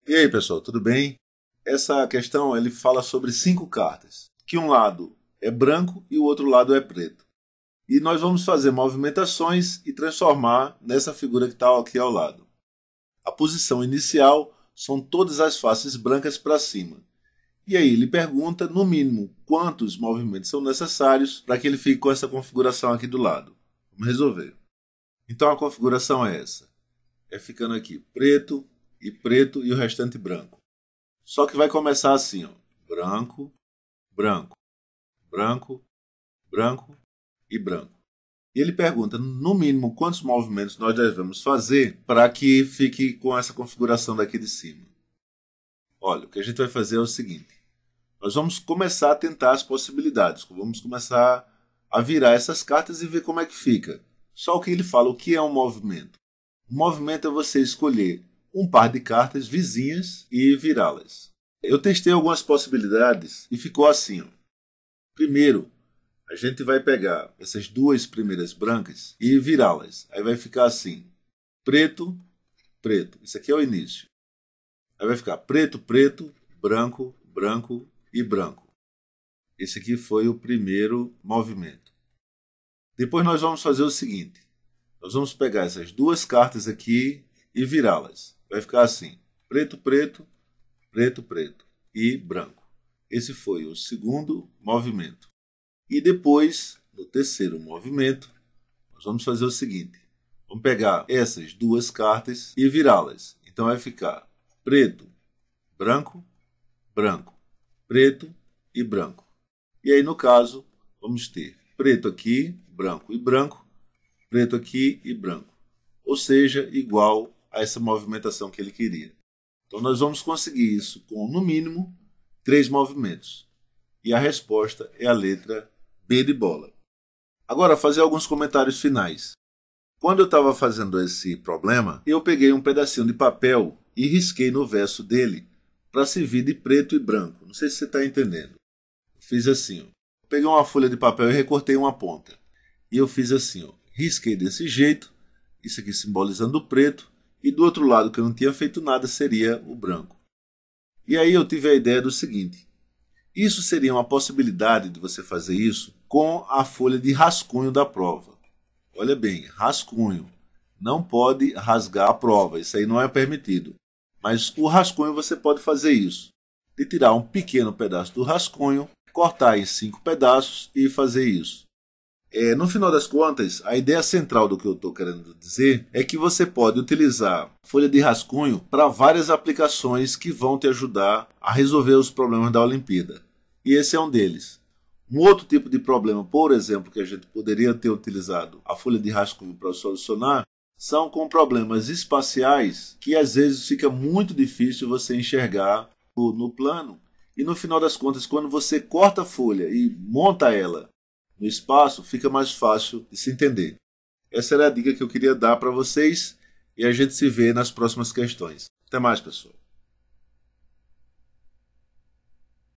E aí, pessoal, tudo bem? Essa questão ele fala sobre 5 cartas, que um lado é branco e o outro lado é preto. E nós vamos fazer movimentações e transformar nessa figura que está aqui ao lado. A posição inicial são todas as faces brancas para cima. E aí ele pergunta, no mínimo, quantos movimentos são necessários para que ele fique com essa configuração aqui do lado. Vamos resolver. Então a configuração é essa. É ficando aqui preto e o restante branco. Só que vai começar assim, ó. Branco, branco, branco, branco e branco. E ele pergunta, no mínimo, quantos movimentos nós devemos fazer para que fique com essa configuração daqui de cima. Olha, o que a gente vai fazer é o seguinte. Nós vamos começar a tentar as possibilidades. Vamos começar a virar essas cartas e ver como é que fica. Só o que ele fala, o que é um movimento? Um movimento é você escolher um par de cartas vizinhas e virá-las. Eu testei algumas possibilidades e ficou assim. Ó. Primeiro, a gente vai pegar essas duas primeiras brancas e virá-las. Aí vai ficar assim, preto, preto. Isso aqui é o início. Aí vai ficar preto, preto, branco, branco e branco. Esse aqui foi o primeiro movimento. Depois nós vamos fazer o seguinte. Nós vamos pegar essas duas cartas aqui e virá-las. Vai ficar assim, preto, preto, preto, preto e branco. Esse foi o segundo movimento. E depois, no terceiro movimento, nós vamos fazer o seguinte. Vamos pegar essas duas cartas e virá-las. Então vai ficar preto, branco, branco, preto e branco. E aí, no caso, vamos ter preto aqui, branco e branco, preto aqui e branco. Ou seja, igual a essa movimentação que ele queria. Então nós vamos conseguir isso com, no mínimo, 3 movimentos. E a resposta é a letra B de bola. Agora, fazer alguns comentários finais. Quando eu estava fazendo esse problema, eu peguei um pedacinho de papel e risquei no verso dele para servir de preto e branco. Não sei se você está entendendo. Eu fiz assim. Ó. Peguei uma folha de papel e recortei uma ponta. E eu fiz assim. Ó. Risquei desse jeito. Isso aqui simbolizando o preto. E do outro lado, que eu não tinha feito nada, seria o branco. E aí eu tive a ideia do seguinte. Isso seria uma possibilidade de você fazer isso com a folha de rascunho da prova. Olha bem, rascunho. Não pode rasgar a prova, isso aí não é permitido. Mas o rascunho você pode fazer isso. De tirar um pequeno pedaço do rascunho, cortar em 5 pedaços e fazer isso. No final das contas, a ideia central do que eu estou querendo dizer é que você pode utilizar folha de rascunho para várias aplicações que vão te ajudar a resolver os problemas da Olimpíada. E esse é um deles. Um outro tipo de problema, por exemplo, que a gente poderia ter utilizado a folha de rascunho para solucionar, são com problemas espaciais que às vezes fica muito difícil você enxergar no plano. E no final das contas, quando você corta a folha e monta ela no espaço, fica mais fácil de se entender. Essa era a dica que eu queria dar para vocês e a gente se vê nas próximas questões. Até mais, pessoal.